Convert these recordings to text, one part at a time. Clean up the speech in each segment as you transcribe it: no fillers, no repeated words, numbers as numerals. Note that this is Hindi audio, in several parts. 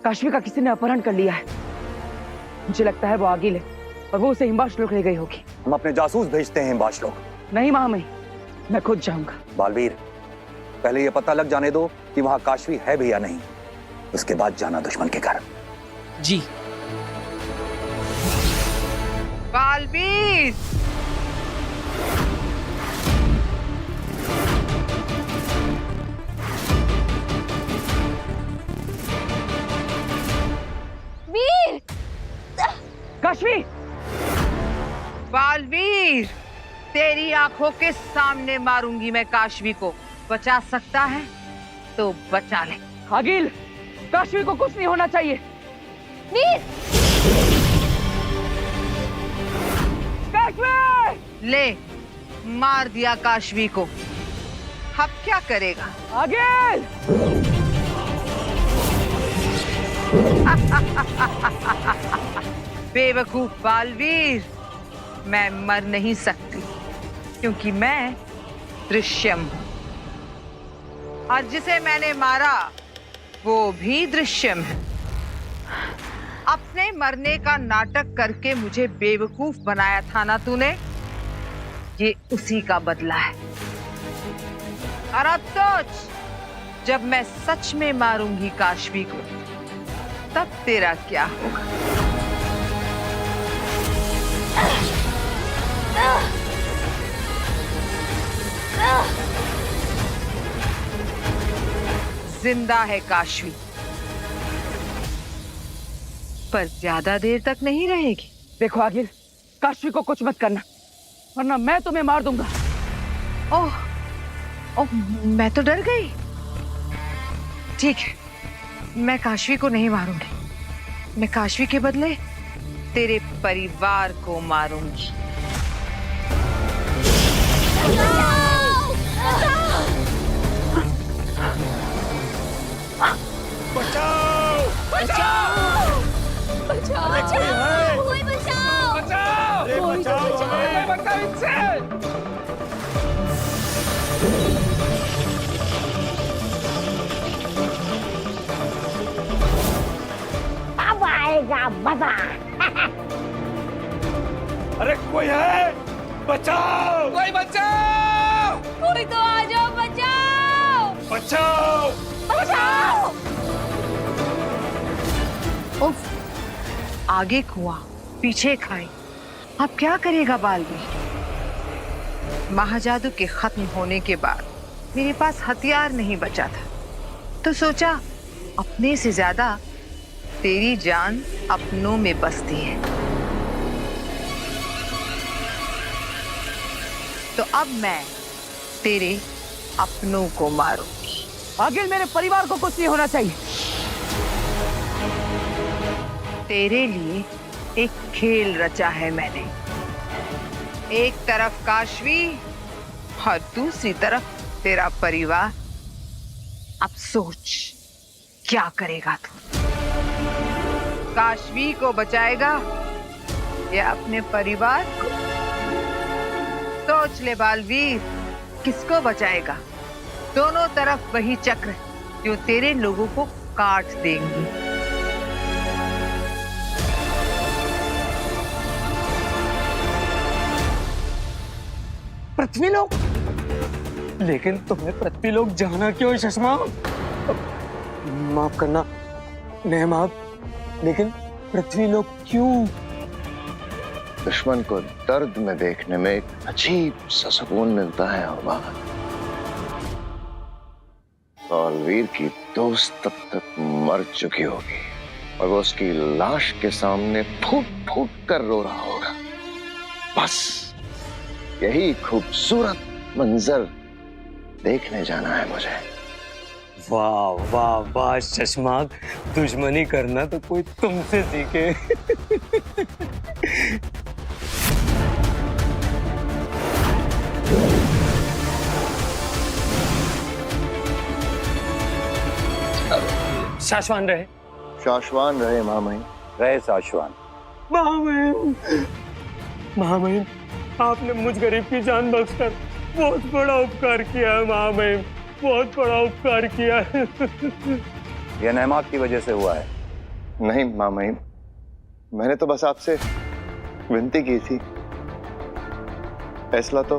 काश्मी का किसी ने अपहरण कर लिया है। मुझे लगता है वो आगिल है और वो उसे हिमांश लोक ले गई होगी। हम अपने जासूस भेजते हैं हिमांश लोक। नहीं महामहिम, मैं खुद जाऊंगा। बालवीर, पहले ये पता लग जाने दो कि वहां काशवी है भी या नहीं, उसके बाद जाना दुश्मन के घर। जी। बालवीर, वीर, काशवी, बालवीर, तेरी आंखों के सामने मारूंगी मैं काशवी को। बचा सकता है तो बचा ले। आगिल, काशवी को कुछ नहीं होना चाहिए। वीर, काशवी! ले, मार दिया काशवी को। अब क्या करेगा? आगिल! बेवकूफ बालवीर, मैं मर नहीं सकती क्योंकि मैं दृश्यम हूं और जिसे मैंने मारा वो भी दृश्यम है। अपने मरने का नाटक करके मुझे बेवकूफ बनाया था ना तूने, ये उसी का बदला है। और अब सोच, जब मैं सच में मारूंगी काशवी को तब तेरा क्या होगा? जिंदा है काशवी, पर ज्यादा देर तक नहीं रहेगी। देखो आगिल, काशवी को कुछ मत करना वरना मैं तुम्हें मार दूंगा। ओह, ओह, मैं तो डर गई। ठीक है, मैं काशवी को नहीं मारूंगी। मैं काशवी के बदले तेरे परिवार को मारूंगी। बचाओ! बचाओ! बचाओ! बचाओ! कोई बचाओ! बचाओ! कोई तो बचाओ! बचाओ इनसे! अब आएगा मजा। अरे कोई है? बचाओ! कोई बचाओ! कोई तो आ जाओ, बचाओ! बचाओ! बचाओ! उफ, आगे कुआं पीछे खाई। अब क्या करेगा बालवीर? महाजादू के खत्म होने के बाद मेरे पास हथियार नहीं बचा था, तो सोचा अपने से ज्यादा तेरी जान अपनों में बसती है। तो अब मैं तेरे अपनों को मारूंगी। आगिल, मेरे परिवार को कुछ नहीं होना चाहिए। तेरे लिए एक खेल रचा है मैंने। एक तरफ काशवी और दूसरी तरफ तेरा परिवार। अब सोच क्या करेगा तू? काशवी को बचाएगा या अपने परिवार को? सोच ले बालवीर, किसको बचाएगा? दोनों तरफ वही चक्र जो तेरे लोगों को काट देंगी। पृथ्वीलोक? लेकिन तुम्हें पृथ्वीलोक जाना क्यों शशमा? माफ करना नेहमाब, लेकिन पृथ्वीलोक क्यों? दुश्मन को दर्द में देखने में एक अजीब सा सुकून मिलता है अरमान। बालवीर की दोस्त तब तक मर चुकी होगी और वो उसकी लाश के सामने फूट फूट कर रो रहा होगा। बस यही खूबसूरत मंजर देखने जाना है मुझे। वाह वाह वाह चश्मा, दुश्मनी करना तो कोई तुमसे सीखे। शाश्वान रहे। शाश्वान रहे महामहिम। रहे शाश्वान। महामहिम, महामहिम, आपने मुझ गरीब की जान बख्शकर बहुत बड़ा उपकार किया है महामहिम, बहुत बड़ा उपकार किया है। यह नेहमात की वजह से हुआ है। नहीं मामाई, मैंने तो बस आपसे विनती की थी। फैसला तो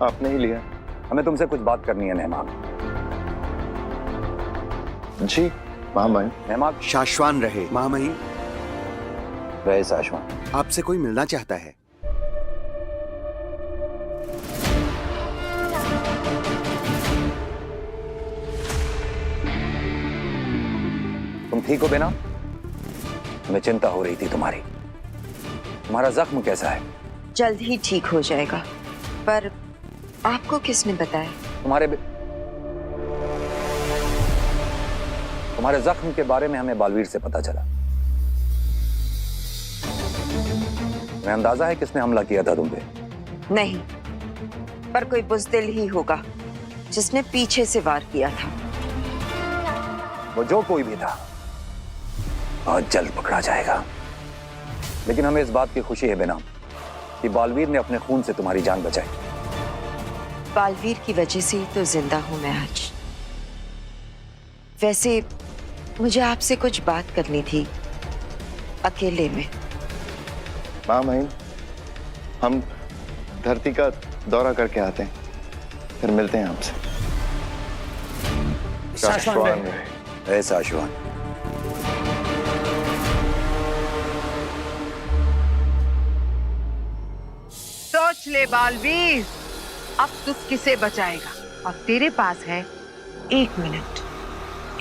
आपने ही लिया। हमें तुमसे कुछ बात करनी है मेहमान। जी मामाई। मेहमान शाश्वान रहे महामहिम, रहे साशवान। आपसे कोई मिलना चाहता है। तुम ठीक हो बेना? हमें चिंता हो रही थी तुम्हारी। तुम्हारा जख्म कैसा है? जल्द ही ठीक हो जाएगा। पर आपको किसने बताया? तुम्हारे जख्म के बारे में हमें बालवीर से पता चला। तुम्हें अंदाजा है किसने हमला किया था तुम पे? नहीं, पर कोई बुज़दिल ही होगा जिसने पीछे से वार किया था। वो जो कोई भी था आज जल्द पकड़ा जाएगा। लेकिन हमें इस बात की खुशी है बेना कि बालवीर ने अपने खून से तुम्हारी जान बचाई। बालवीर की वजह से ही तो जिंदा हूं मैं आज। वैसे मुझे आपसे कुछ बात करनी थी, अकेले में। मामाई, हम धरती का दौरा करके आते हैं, फिर मिलते हैं आपसे। शाश्वान रहे। ऐसा शाश्वान। सोच ले बालवीर, अब तू किसे बचाएगा? अब तेरे पास है 1 मिनट,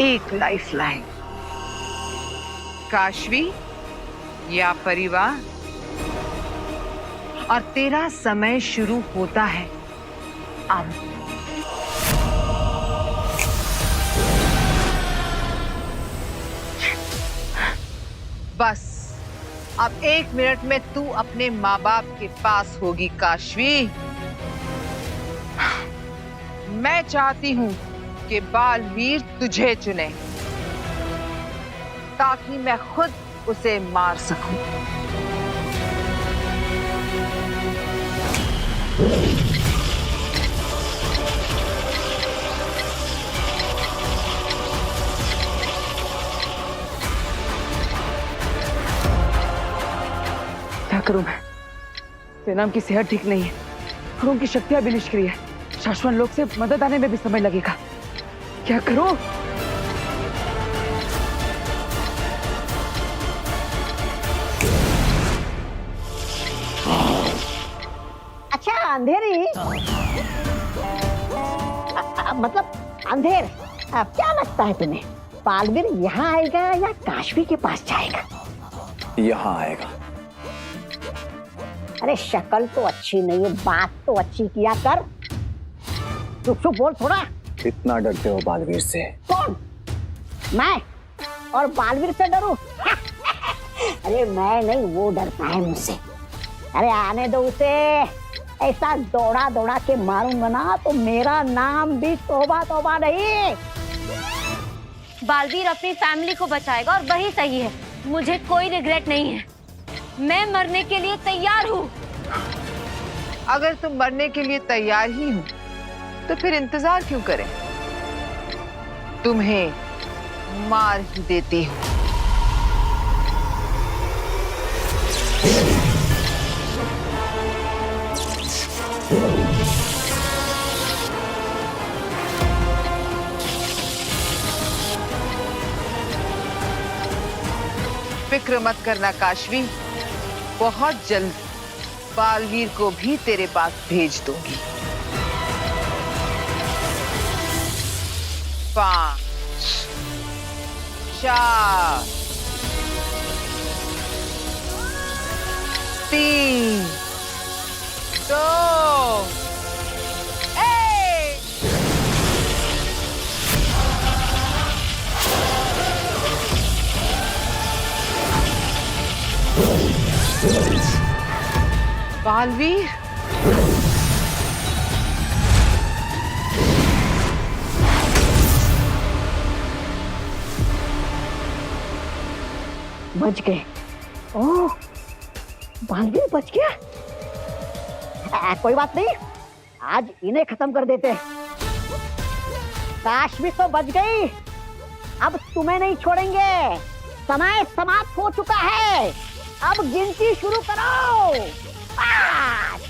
1 लाइफलाइन। काशवी या परिवार, और तेरा समय शुरू होता है अब। बस अब 1 मिनट में तू अपने माँ बाप के पास होगी काशवी। मैं चाहती हूँ कि बालवीर तुझे चुने ताकि मैं खुद उसे मार सकूं। क्या करूं मैं? सेनाम की सेहत ठीक नहीं है और उनकी शक्तियां भी निष्क्रिय है। शाश्वत लोग से मदद आने में भी समय लगेगा। क्या करूं? अच्छा अंधेरी, मतलब अंधेर, क्या लगता है तुम्हें बालवीर यहाँ आएगा या काशवी के पास जाएगा? यहां आएगा। अरे शक्ल तो अच्छी नहीं है, बात तो अच्छी किया कर। चुप चुप बोल थोड़ा। कितना डरते हो बालवीर से? कौन? मैं? और बालवीर से डरूं? अरे मैं नहीं, वो डरता है मुझसे। अरे आने दो उसे। ऐसा दौड़ा दौड़ा के मारूंगा ना तो मेरा नाम भी तौबा तौबा नहीं। बालवीर अपनी फैमिली को बचाएगा और वही सही है। मुझे कोई रिग्रेट नहीं है। मैं मरने के लिए तैयार हूँ। अगर तुम मरने के लिए तैयार ही हो तो फिर इंतजार क्यों करें? तुम्हें मार ही देती हूँ। फिक्र मत करना काशवी, बहुत जल्द बालवीर को भी तेरे पास भेज दूंगी। 5 4 3 2 1। बालवीर, बच गए। ओह, बालवीर बच गया। कोई बात नहीं, आज इन्हें खत्म कर देते। काशवी तो बच गई, अब तुम्हें नहीं छोड़ेंगे। समय समाप्त हो चुका है। अब गिनती शुरू करो। 5।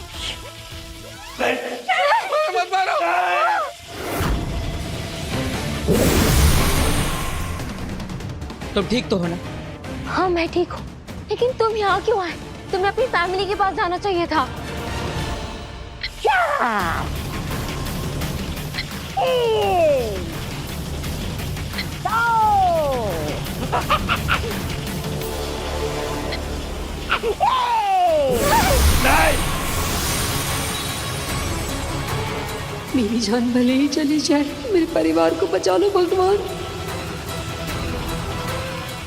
तुम ठीक तो हो ना? हाँ मैं ठीक हूँ, लेकिन तुम यहाँ क्यों आए? तुम्हें अपनी फैमिली के पास जाना चाहिए था। 4 3 मेरी जान भले ही चली जाए, मेरे परिवार को बचा लो भगवान।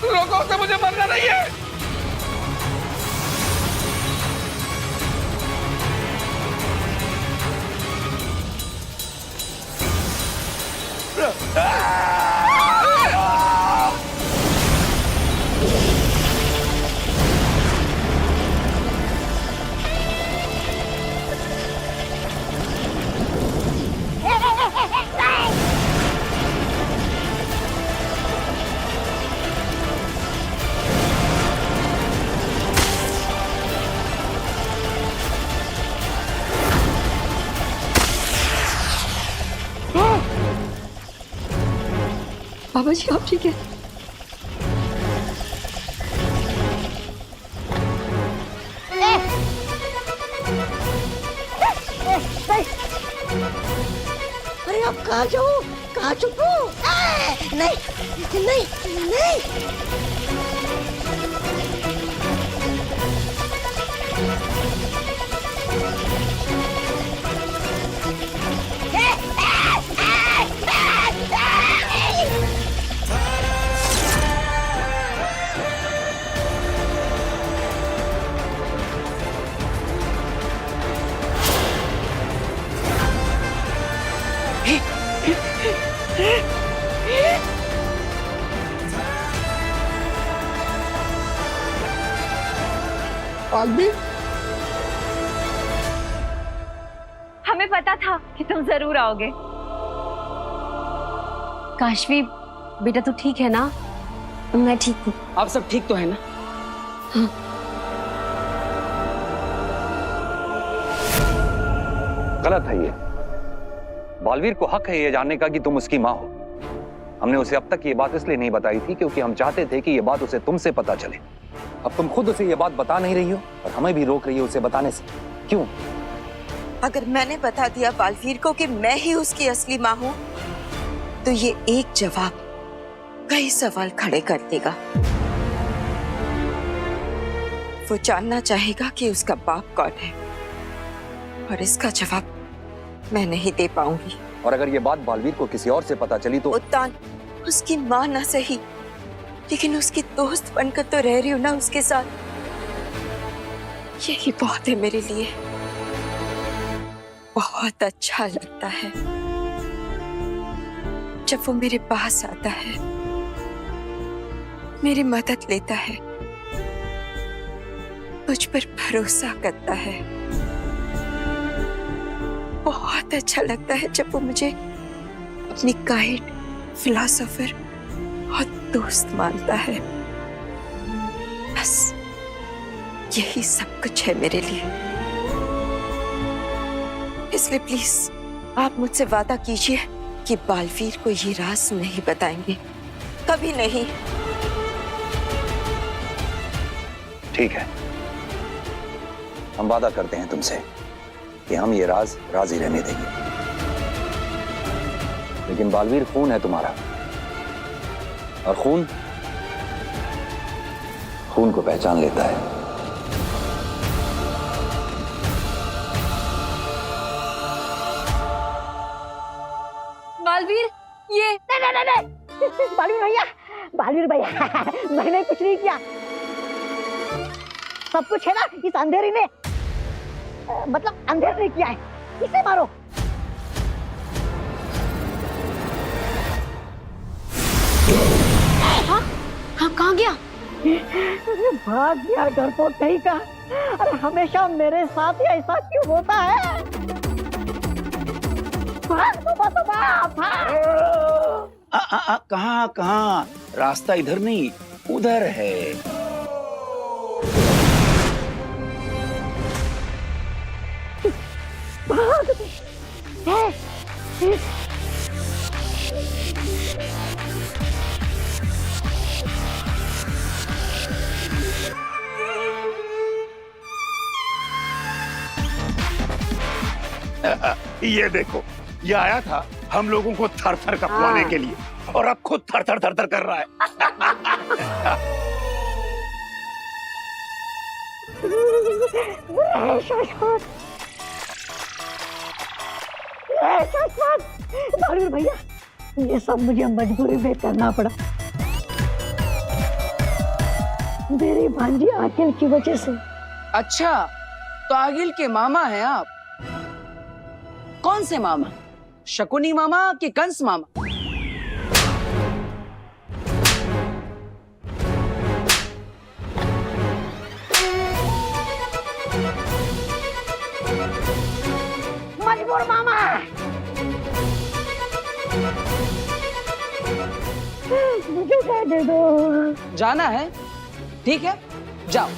रोको उसे, मुझे मरना नहीं है। बाबा जी आप ठीक है? अरे अब कहाँ जाऊँ? कहाँ छुपू? नहीं नहीं नहीं। हमें पता था कि तुम जरूर आओगे। काशवी बेटा तू ठीक है ना? मैं ठीक हूँ। आप सब ठीक तो है ना? गलत है ये। बालवीर को हक है ये जानने का कि तुम उसकी माँ हो। हमने उसे अब तक ये बात इसलिए नहीं बताई थी क्योंकि हम चाहते थे कि ये बात उसे तुमसे पता चले। अब तुम खुद उसे ये बात बता नहीं रही हो और हमें भी रोक रही हो उसे बताने से। क्यों? अगर मैंने बता दिया बालवीर को कि मैं ही उसकी असली माँ हूँ, तो ये एक जवाब कई सवाल खड़े कर देगा। वो जानना चाहेगा कि उसका बाप कौन है, और इसका जवाब मैं नहीं दे पाऊंगी। और अगर ये बात बालवीर को किसी और से पता चली तो? उत्तान उसकी माँ ना सही, लेकिन उसकी दोस्त बनकर तो रह रही हूँ ना उसके साथ। यही बहुत है मेरे लिए। बहुत अच्छा लगता है जब वो मेरे पास आता है, मेरी मदद लेता है, मुझ पर भरोसा करता है। बहुत अच्छा लगता है जब वो मुझे अपनी गाइड, फिलोसोफर और दोस्त मानता है। बस यही सब कुछ है मेरे लिए। इसलिए प्लीज आप मुझसे वादा कीजिए कि बालवीर को ये राज नहीं बताएंगे, कभी नहीं। ठीक है, हम वादा करते हैं तुमसे कि हम ये राज ही रहने देंगे। लेकिन बालवीर खून है तुम्हारा, और खून को पहचान लेता है। बालवीर ये नहीं बालवीर भैया मैंने कुछ नहीं किया। सब कुछ है ना इस अंधेरी ने, मतलब अंधेर ने किया है। इसे मारो। हाँ कहाँ गया? भाग गया, डरपोक कहीं का। अरे हमेशा मेरे साथ ही ऐसा क्यों होता है? कहाँ रास्ता इधर नहीं, उधर है। ये देखो, ये आया था हम लोगों को थर थर कपवाने के लिए, और अब खुद थर थर थर थर कर रहा है। बालवीर भैया, ये सब मुझे मजबूरी में करना पड़ा, मेरी भांजी आकिल की वजह से। अच्छा, तो आगिल के मामा हैं आप? कौन से मामा? शकुनी मामा कि कंस मामा? मजबूर मामा। मुझे जाने दो। जाना है? ठीक है, जाओ।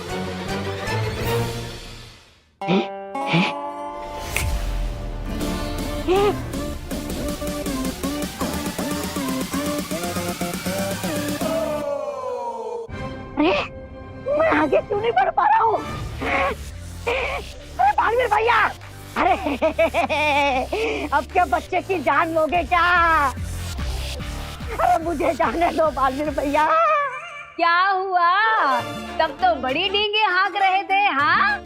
अरे, मैं आगे क्यों नहीं बढ़ पा रहा हूँ? अरे बालवीर भैया, अरे अब क्या बच्चे की जान लोगे क्या? अरे मुझे जाने दो बालवीर भैया। क्या हुआ? तब तो बड़ी डींगे हाँक रहे थे, हाँ?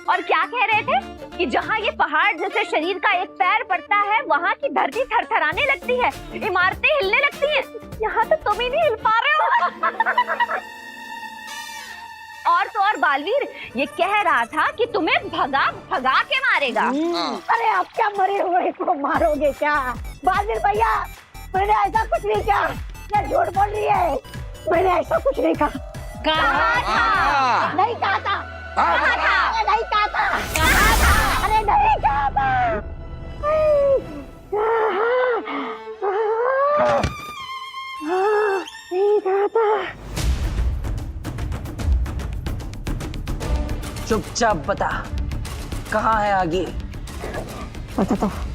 और क्या कह रहे थे कि जहाँ ये पहाड़ जैसे शरीर का एक पैर पड़ता है, वहाँ की धरती थरथराने लगती है, इमारतें हिलने लगती हैं। यहाँ तो तुम ही नहीं हिल पा रहे हो। और तो और बालवीर ये कह रहा था कि तुम्हें भगा भगा के मारेगा। अरे आप क्या मरे हुए को मारोगे क्या? बालवीर भैया, मैंने ऐसा कुछ नहीं किया। ये झूठ बोल रही है, मैंने ऐसा कुछ नहीं कहा। कहा था? नहीं कहा था। कहा था? अरे नहीं कहा था। कहा था? अरे नहीं कहा था। नहीं कहा था। चुपचाप बता, कहाँ है आगे? बताता हूँ।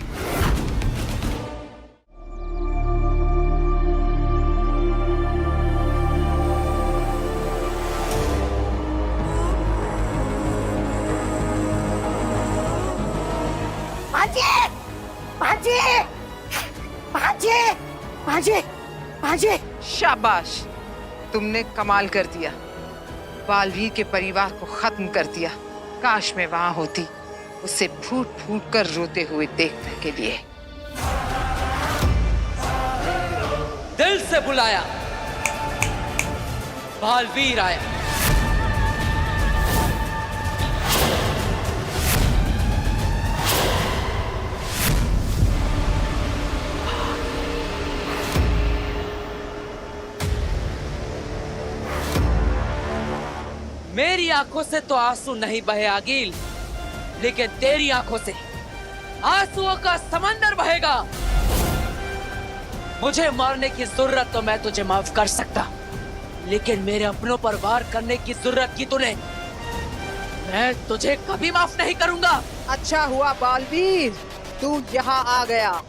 भांजे। शाबाश, तुमने कमाल कर दिया। बालवीर के परिवार को खत्म कर दिया। काश मैं वहां होती, उसे फूट फूट कर रोते हुए देखने के लिए। दिल से बुलाया, बालवीर आया। मेरी आंखों से तो आंसू नहीं बहे आगिल, लेकिन तेरी आंखों से आंसुओं का समंदर बहेगा। मुझे मारने की जरूरत तो मैं तुझे माफ कर सकता, लेकिन मेरे अपनों पर वार करने की जरूरत की तूने, मैं तुझे कभी माफ नहीं करूंगा। अच्छा हुआ बालवीर, तू यहाँ आ गया।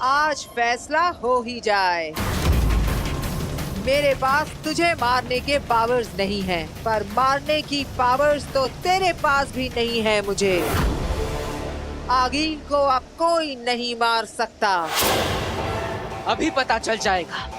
आज फैसला हो ही जाए। मेरे पास तुझे मारने के पावर्स नहीं हैं, पर मारने की पावर्स तो तेरे पास भी नहीं है। मुझे आगिल को अब कोई नहीं मार सकता। अभी पता चल जाएगा।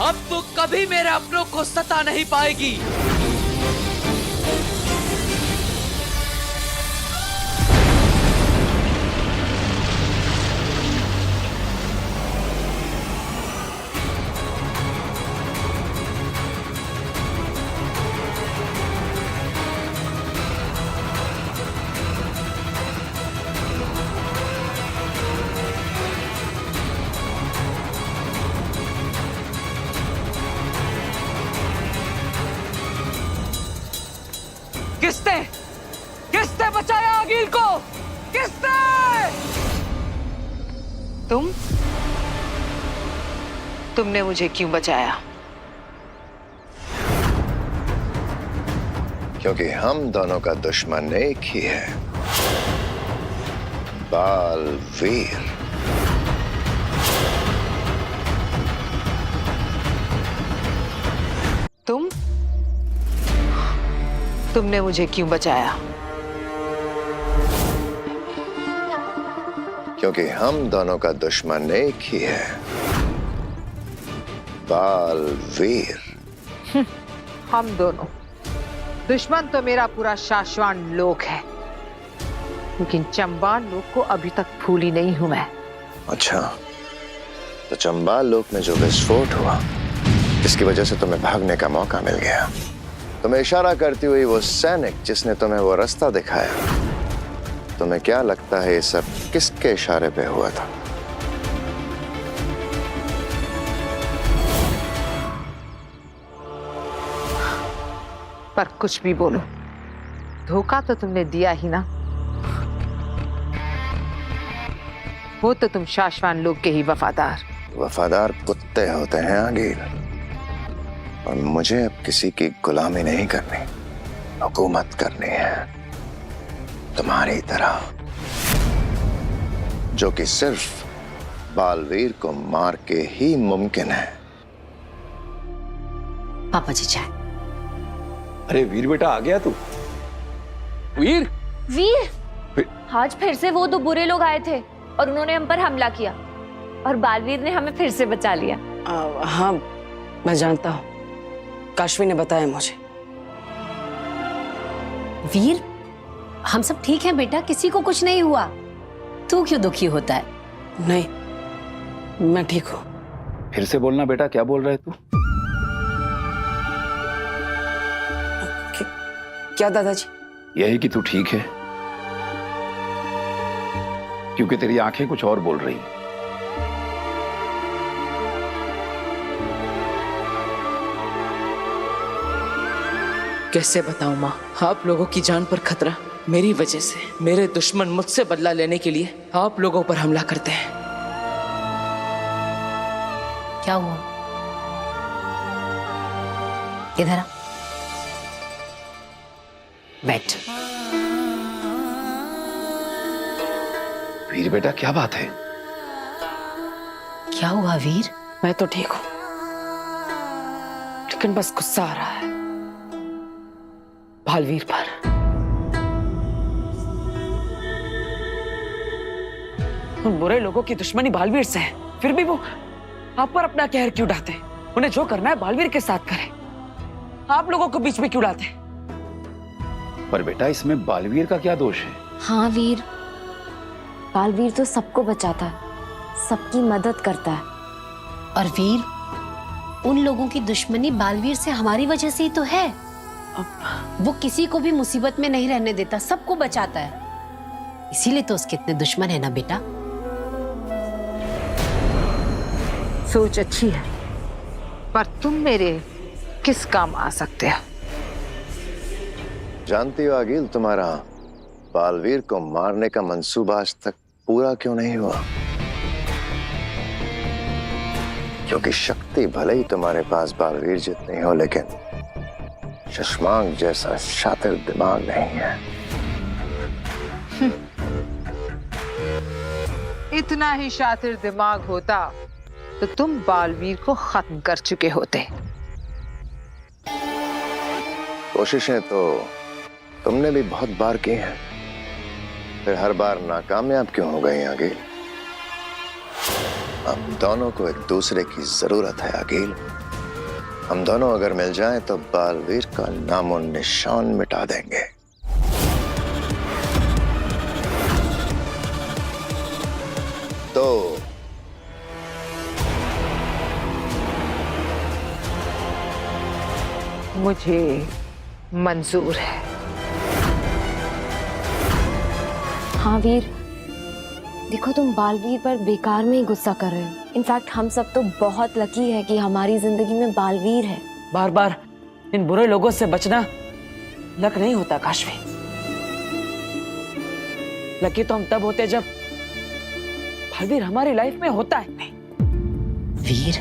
अब तू कभी मेरे अपनों को सता नहीं पाएगी। किसने बचाया अगिल को? किसने? तुमने मुझे क्यों बचाया? क्योंकि हम दोनों का दुश्मन एक ही है, बालवीर। तुमने मुझे क्यों बचाया? क्योंकि हम दोनों का दुश्मन एक ही है, बालवीर। हम दोनों दुश्मन तो मेरा पूरा शाश्वान लोक है, लेकिन चंबाल लोक को अभी तक भूली नहीं हूं मैं। अच्छा, तो चंबाल लोक में जो विस्फोट हुआ, इसकी वजह से तुम्हें भागने का मौका मिल गया। तुम्हें इशारा करती हुई वो सैनिक जिसने तुम्हें वो रास्ता दिखाया, तुम्हें क्या लगता है ये सब किसके इशारे पे हुआ था? पर कुछ भी बोलो, धोखा तो तुमने दिया ही ना। वो तो तुम शाश्वान लोक के ही वफादार कुत्ते होते हैं आगिल, और मुझे अब किसी की गुलामी नहीं करनी, हुकूमत करनी है, तुम्हारी तरह, जो कि सिर्फ बालवीर को मार के ही मुमकिन है। पापा जी चाय। अरे वीर बेटा, आ गया तू? वीर आज फिर से वो दो बुरे लोग आए थे और उन्होंने हम पर हमला किया और बालवीर ने हमें फिर से बचा लिया। हाँ, मैं जानता हूँ, काशवी ने बताया मुझे। वीर, हम सब ठीक हैं बेटा, किसी को कुछ नहीं हुआ। तू क्यों दुखी होता है? नहीं, मैं ठीक हूँ। फिर से बोलना बेटा, क्या बोल रहे तू? क्या दादाजी? यही कि तू ठीक है, क्योंकि तेरी आंखें कुछ और बोल रही। कैसे बताऊं माँ, आप लोगों की जान पर खतरा मेरी वजह से। मेरे दुश्मन मुझसे बदला लेने के लिए आप लोगों पर हमला करते हैं। क्या हुआ? इधर आ, बैठ। वीर बेटा, क्या बात है? क्या हुआ वीर? मैं तो ठीक हूँ, लेकिन बस गुस्सा आ रहा है बालवीर पर। उन बुरे लोगों की दुश्मनी बालवीर से है, फिर भी वो आप पर अपना कहर क्यों ढाते? उन्हें जो करना है बालवीर के साथ करें, आप लोगों को बीच में क्यों डालते? पर बेटा, इसमें बालवीर का क्या दोष है? हाँ वीर, बालवीर तो सबको बचाता है, सबकी मदद करता है। और वीर, उन लोगों की दुश्मनी बालवीर से हमारी वजह से ही तो है। वो किसी को भी मुसीबत में नहीं रहने देता, सबको बचाता है, इसीलिए तो उसके इतने दुश्मन है ना बेटा। सोच अच्छी है, पर तुम मेरे किस काम आ सकते हो? जानती हो आगिल, तुम्हारा बालवीर को मारने का मंसूबा आज तक पूरा क्यों नहीं हुआ? क्योंकि शक्ति भले ही तुम्हारे पास बालवीर जितनी हो, लेकिन शशांक जैसा शातिर दिमाग नहीं है। इतना ही शातिर दिमाग होता तो तुम बालवीर को खत्म कर चुके होते। कोशिशें तो तुमने भी बहुत बार की हैं, फिर हर बार नाकामयाब क्यों हो गई आगिल? अब दोनों को एक दूसरे की जरूरत है आगिल। हम दोनों अगर मिल जाएं तो बालवीर का नामो निशान मिटा देंगे। तो मुझे मंजूर है। हाँ वीर, देखो तुम बालवीर पर बेकार में ही गुस्सा कर रहे हो। इनफैक्ट हम सब तो बहुत लकी है कि हमारी जिंदगी में बालवीर है। बार बार इन बुरे लोगों से बचना लक नहीं होता काशवी। लकी तो हम तब होते जब बालवीर हमारी लाइफ में होता है। वीर,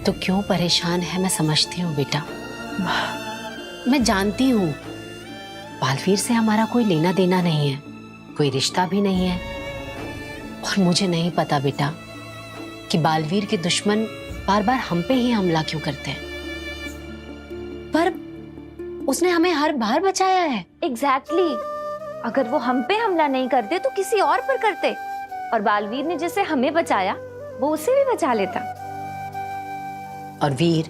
तो क्यों परेशान है मैं समझती हूँ बेटा। मैं जानती हूँ बालवीर से हमारा कोई लेना देना नहीं है, कोई रिश्ता भी नहीं है। और मुझे नहीं पता बेटा कि बालवीर के दुश्मन बार बार हम पे ही हमला क्यों करते हैं, पर उसने हमें हर बार बचाया है। एग्जैक्टली। अगर वो हम पे हमला नहीं करते तो किसी और पर करते, और बालवीर ने जैसे हमें बचाया वो उसे भी बचा लेता। और वीर,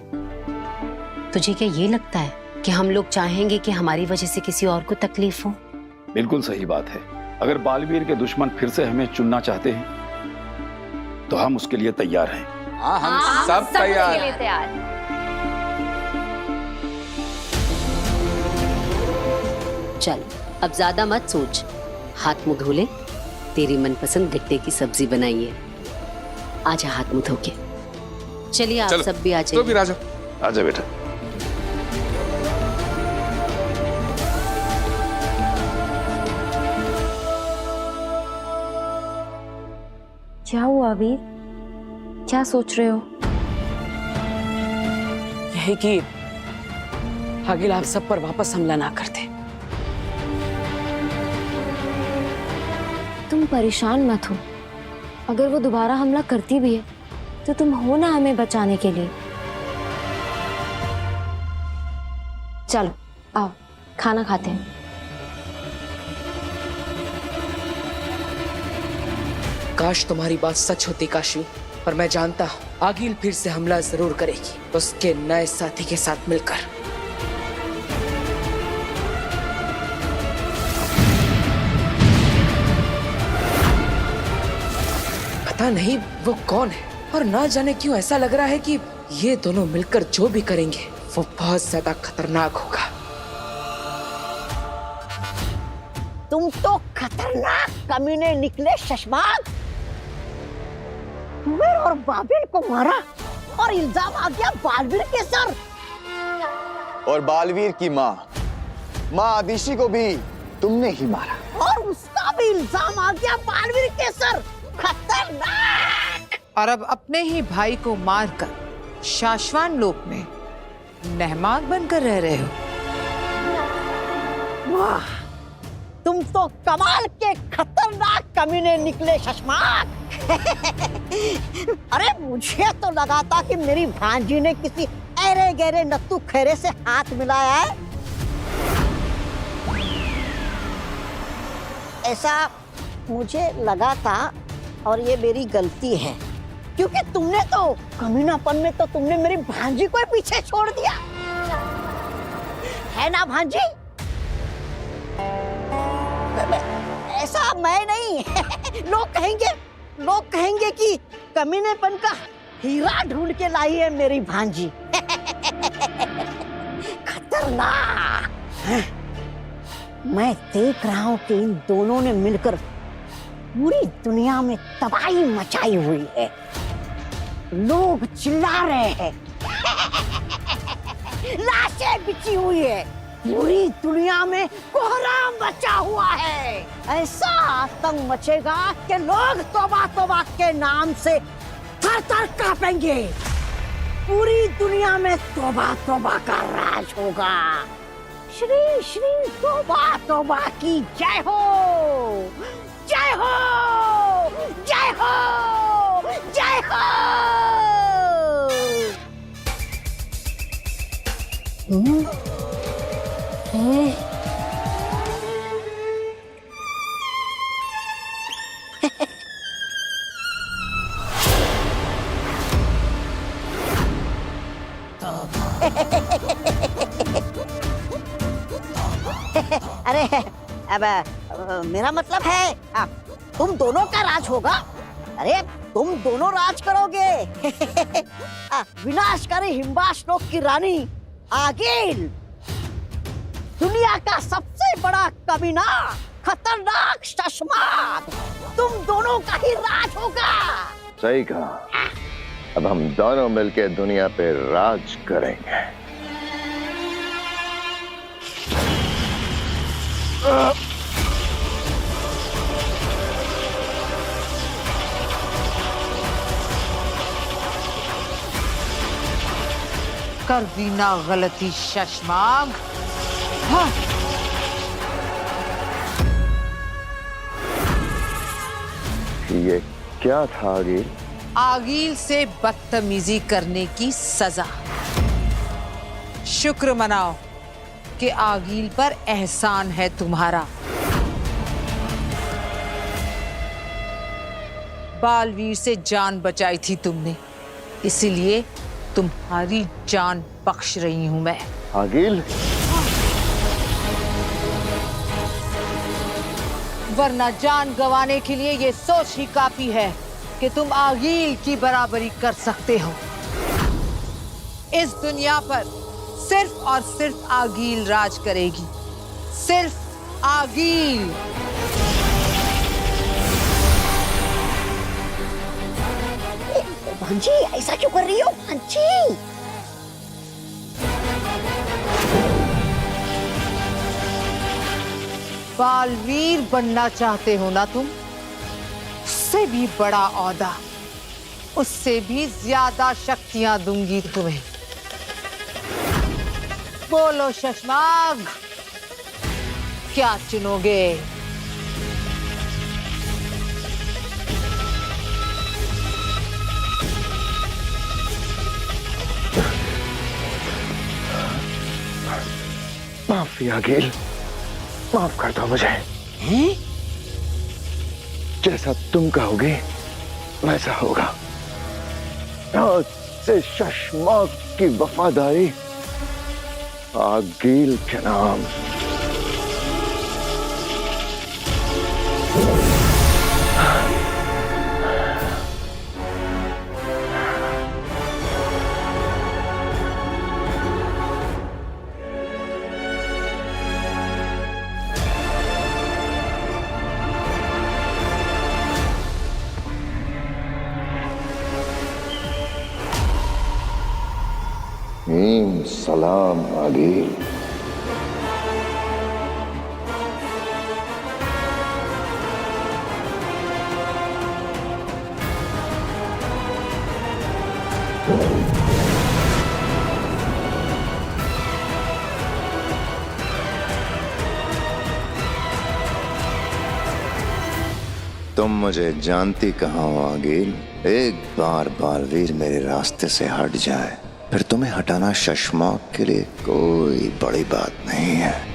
तुझे क्या ये लगता है कि हम लोग चाहेंगे कि हमारी वजह से किसी और को तकलीफ हो? बिल्कुल सही बात है। अगर बालवीर के दुश्मन फिर से हमें चुनना चाहते हैं तो हम उसके लिए तैयार हैं। हाँ, हम सब तैयार हैं। चल अब ज्यादा मत सोच, हाथ मुंह धो ले। तेरी मनपसंद गट्टे की सब्जी बनाई है, आजा हाथ मुंह धो के। चलिए आप सब भी आ जाइए। तो भी राजा आजा बेटा। क्या हुआ वीर, क्या सोच रहे हो? यही कि आगिल आप सब पर वापस हमला ना करते। तुम परेशान मत हो, अगर वो दोबारा हमला करती भी है तो तुम हो ना हमें बचाने के लिए। चलो आओ खाना खाते हैं। काश तुम्हारी बात सच होती काशवी, पर मैं जानता आगिल फिर से हमला जरूर करेगी, उसके नए साथी के साथ मिलकर। पता नहीं वो कौन है, और ना जाने क्यों ऐसा लग रहा है कि ये दोनों मिलकर जो भी करेंगे वो बहुत ज्यादा खतरनाक होगा। तुम तो खतरनाक कमीने निकले शशमाक। कुबेर और बाबिल को मारा और इल्जाम आ गया बालवीर के सर। और बालवीर की माँ आदिशी को भी तुमने ही मारा, और उसका भी इल्जाम आ गया बालवीर के सर। खतरनाक। और अब अपने ही भाई को मारकर शाश्वान लोक में मेहमान बनकर रह रहे हो। वाह, तुम तो कमाल के खतरनाक कमीने निकले शशमाक। अरे मुझे तो लगा था कि मेरी भांजी ने किसी ऐरे गहरे नत्थू खैरे से हाथ मिलाया है। ऐसा मुझे लगा था, और ये मेरी गलती है, क्योंकि तुमने तो कमीनापन में तो तुमने मेरी भांजी को ही पीछे छोड़ दिया है ना भांजी? ऐसा मैं नहीं। लोग कहेंगे कि कमीनेपन का हीरा ढूंढ के लाई है मेरी भांजी। खतरनाक। मैं देख रहा हूं कि इन दोनों ने मिलकर पूरी दुनिया में तबाही मचाई हुई है। लोग चिल्ला रहे हैं, लाशें बिछी हुई है, पूरी दुनिया में कोहराम मचा हुआ है। ऐसा आतंक मचेगा कि लोग तौबा तौबा के नाम से थर-थर कांपेंगे। पूरी दुनिया में तौबा तौबा का राज होगा। श्री श्री तौबा तौबा की जय हो, जय हो, जय हो, जय हो। तौबा अरे अब मेरा मतलब है तुम दोनों का राज होगा। अरे तुम दोनों राज करोगे। विनाशकारी हिम्बाशलोक की रानी आगिल, दुनिया का सबसे बड़ा कमीना, खतरनाक शशमाक, तुम दोनों का ही राज होगा। सही कहा। अब हम दोनों मिलकर दुनिया पे राज करेंगे। कर दी ना गलती शशमाग। हाँ। ये क्या था आगिल? आगिल से बदतमीजी करने की सजा। शुक्र मनाओ कि आगिल पर एहसान है तुम्हारा। बालवीर से जान बचाई थी तुमने, इसीलिए तुम्हारी जान बख्श रही हूं मैं। आगिल, वरना जान गंवाने के लिए ये सोच ही काफी है कि तुम आगिल की बराबरी कर सकते हो। इस दुनिया पर सिर्फ और सिर्फ आगिल राज करेगी, सिर्फ आगिल। भांजी ऐसा क्यों कर रही हो भांजी? बालवीर बनना चाहते हो ना तुम? उससे भी बड़ा औहदा, उससे भी ज्यादा शक्तियां दूंगी तुम्हें। बोलो शशमाग, क्या चुनोगे? माफी आगिल, माफ कर दो मुझे। हैं? जैसा तुम कहोगे वैसा होगा। आज से शशमाक की वफादारी आगिल के नाम। सलाम आगिल। तुम मुझे जानती कहाँ हो आगिल? एक बार बालवीर मेरे रास्ते से हट जाए फिर तुम्हें हटाना शशमाक के लिए कोई बड़ी बात नहीं है।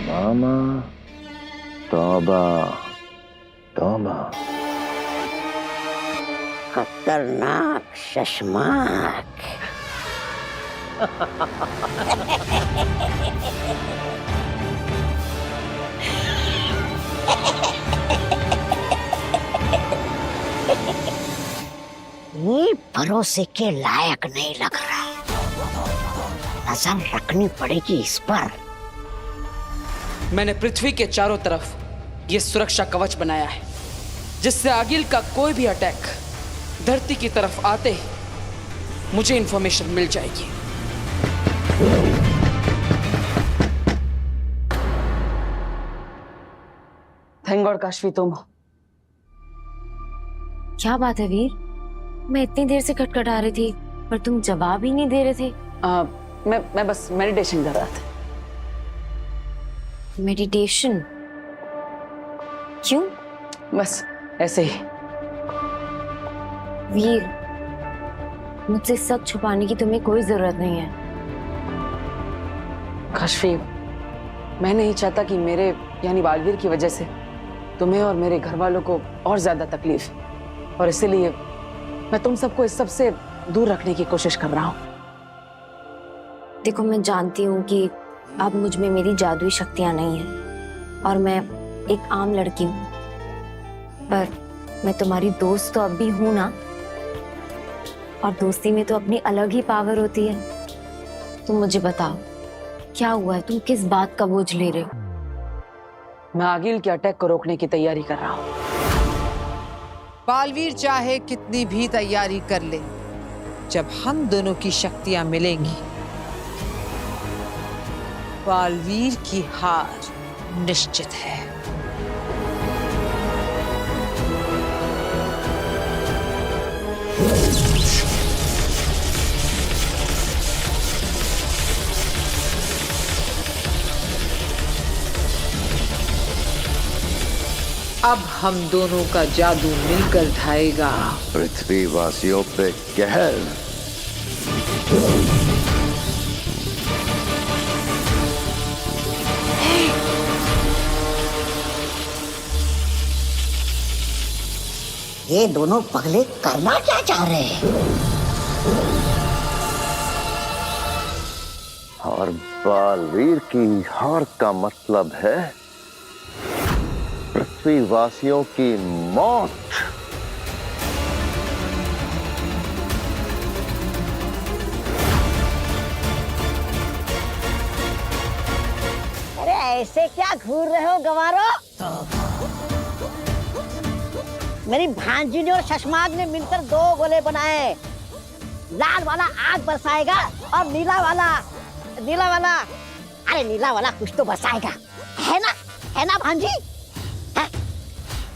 मामा तौबा तौबा। खतरनाक शशमाक। ये भरोसे के लायक नहीं लग रहा। नजर रखनी पड़ेगी इस पर। मैंने पृथ्वी के चारों तरफ ये सुरक्षा कवच बनाया है, जिससे आगिल का कोई भी अटैक धरती की तरफ आते ही मुझे इंफॉर्मेशन मिल जाएगी। थैंक गॉड काशवी तुम। क्या बात है वीर? मैं इतनी देर से खटखटा रही थी पर तुम जवाब ही नहीं दे रहे थे। मैं बस मेडिटेशन कर रहा था। मेडिटेशन? क्यों? बस ऐसे ही। वीर, मुझसे सच छुपाने की तुम्हें कोई जरूरत नहीं है। कश्फी, मैं नहीं चाहता कि मेरे यानी बालवीर की वजह से तुम्हें और मेरे घर वालों को और ज्यादा तकलीफ, और इसीलिए मैं तुम सबको इस सब से दूर रखने की कोशिश कर रहा हूँ। देखो, मैं जानती हूँ कि अब मुझ में मेरी जादुई शक्तियां नहीं हैं और मैं एक आम लड़की हूँ, पर मैं तुम्हारी दोस्त तो अब भी हूं ना, और दोस्ती में तो अपनी अलग ही पावर होती है। तुम मुझे बताओ, क्या हुआ है? तुम किस बात का बोझ ले रहे हो? मैं आगिल के अटैक को रोकने की तैयारी कर रहा हूँ। बालवीर चाहे कितनी भी तैयारी कर ले, जब हम दोनों की शक्तियां मिलेंगी, बालवीर की हार निश्चित है। अब हम दोनों का जादू मिलकर ढाएगा पृथ्वी वासियों पे कहर। ये दोनों पगले करना क्या चाह रहे हैं? और बालवीर की हार का मतलब है पृथ्वी वासियों की मौत। अरे ऐसे क्या घूर रहे हो गवारो? मेरी भांजी ने और शशमाग ने मिलकर 2 गोले बनाए। लाल वाला आग बरसाएगा और नीला वाला अरे नीला वाला कुछ तो बरसाएगा, है ना भांजी? है?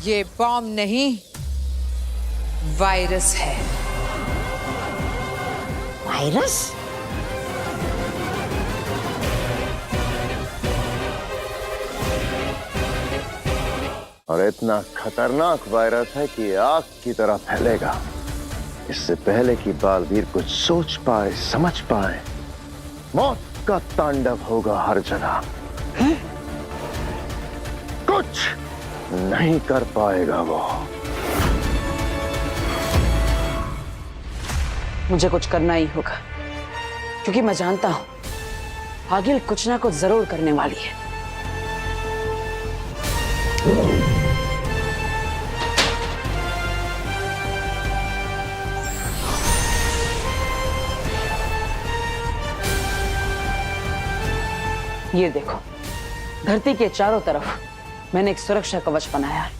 ये बॉम्ब नहीं, वायरस है। वायरस? और इतना खतरनाक वायरस है कि आग की तरह फैलेगा। इससे पहले कि बालवीर कुछ सोच पाए, समझ पाए, मौत का तांडव होगा हर जगह। कुछ नहीं कर पाएगा वो। मुझे कुछ करना ही होगा, क्योंकि मैं जानता हूं आगिल कुछ ना कुछ जरूर करने वाली है। ये देखो, धरती के चारों तरफ मैंने एक सुरक्षा कवच बनाया है,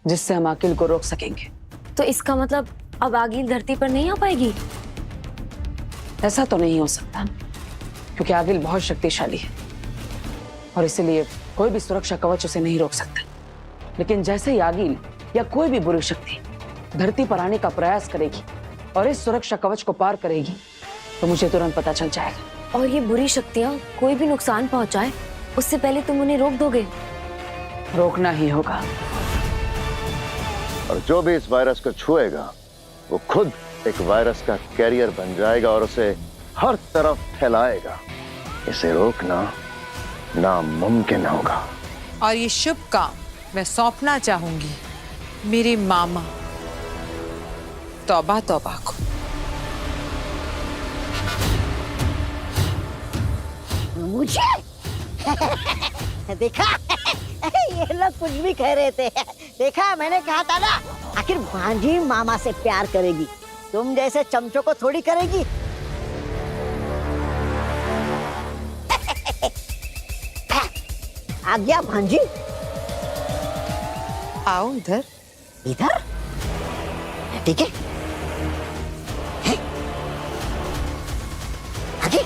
जिससे हम आगिल को रोक सकेंगे। तो इसका मतलब अब आगिल धरती पर नहीं आ पाएगी? ऐसा तो नहीं हो सकता, क्योंकि आगिल बहुत शक्तिशाली है और इसीलिए कोई भी सुरक्षा कवच उसे नहीं रोक सकता। लेकिन जैसे ही आगिल या कोई भी बुरी शक्ति धरती पर आने का प्रयास करेगी और इस सुरक्षा कवच को पार करेगी, तो मुझे तुरंत पता चल जाएगा। और ये बुरी शक्तियां कोई भी नुकसान पहुंचाए, उससे पहले तुम उन्हें रोक दोगे? रोकना ही होगा। और जो भी इस वायरस को छुएगा, वो खुद एक वायरस का कैरियर बन जाएगा और उसे हर तरफ फैलाएगा। इसे रोकना नामुमकिन होगा। और ये शुभ काम मैं सौंपना चाहूंगी मेरे मामा तौबा तौबा को। मुझे देखा? ये लोग कुछ भी कह रहे थे। देखा, मैंने कहा था ना, आखिर भांजी मामा से प्यार करेगी, तुम जैसे चमचों को थोड़ी करेगी। आ गया भांजी। आओ इधर। इधर? ठीक है। आगे?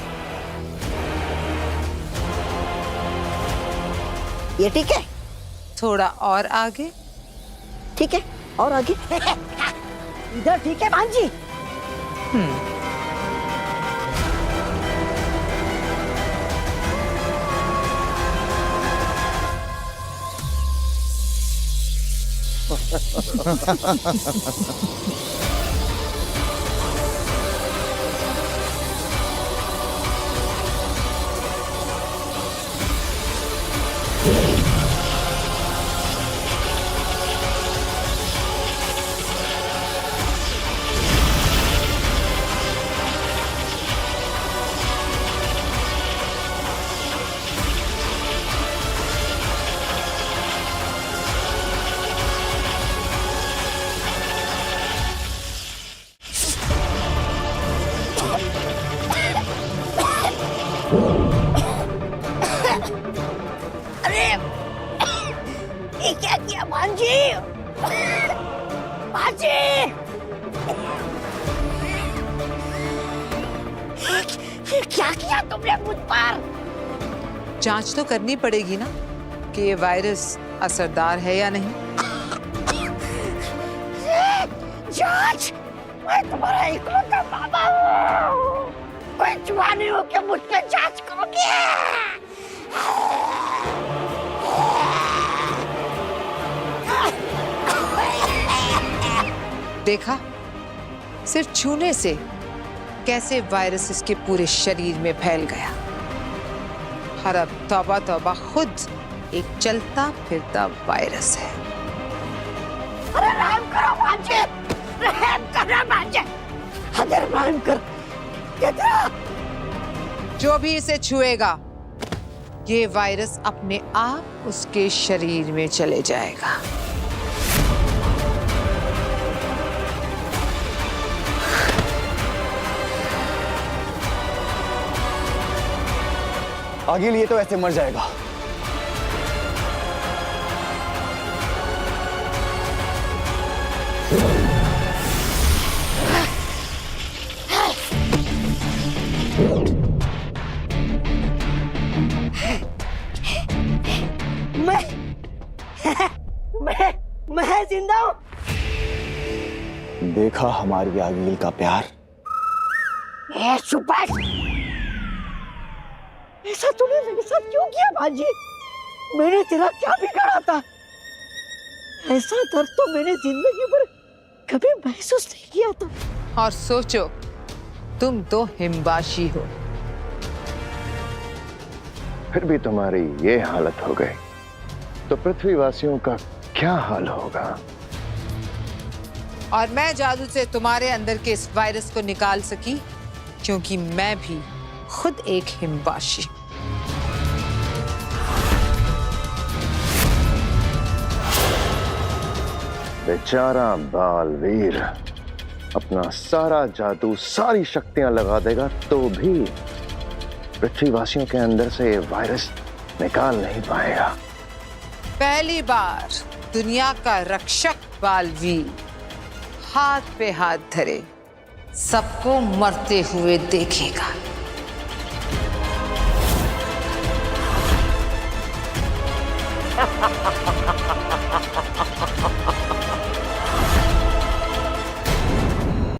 ये ठीक है? थोड़ा और आगे। ठीक है, और आगे? इधर ठीक है भांजी? अरे ये क्या किया भांजी? भांजी ये क्या किया तुमने मुझ पर? जांच तो करनी पड़ेगी ना कि ये वायरस असरदार है या नहीं। जांच? मैं तुम्हारा इकलौता बाबा हूँ। कोई जवानी हो के मुझ पे जांच करोगे? देखा सिर्फ छूने से कैसे वायरस इसके पूरे शरीर में फैल गया। और अब तौबा तौबा खुद एक चलता फिरता वायरस है। अरे रहम करो भांजे, रहम करो भांजे, अगर रहम कर कितना? जो भी इसे छुएगा ये वायरस अपने आप उसके शरीर में चले जाएगा। आगिल ये तो ऐसे मर जाएगा। मैं जिंदा हूँ। देखा हमारी आगिल का प्यार। ए सुपर, ऐसा तूने मेरे साथ क्यों किया भांजी? मैंने तेरा क्या बिगाड़ा था? ऐसा दर्द तो मैंने जिंदगी भर कभी महसूस नहीं किया था। और सोचो तुम तो हिमवाशी हो, फिर भी तुम्हारी ये हालत हो गई तो पृथ्वीवासियों का क्या हाल होगा? और मैं जादू से तुम्हारे अंदर के इस वायरस को निकाल सकी क्योंकि मैं भी खुद एक हिमवाशी। बेचारा बालवीर अपना सारा जादू, सारी शक्तियां लगा देगा तो भी पृथ्वीवासियों के अंदर से ये वायरस निकाल नहीं पाएगा। पहली बार दुनिया का रक्षक बालवीर हाथ पे हाथ धरे सबको मरते हुए देखेगा।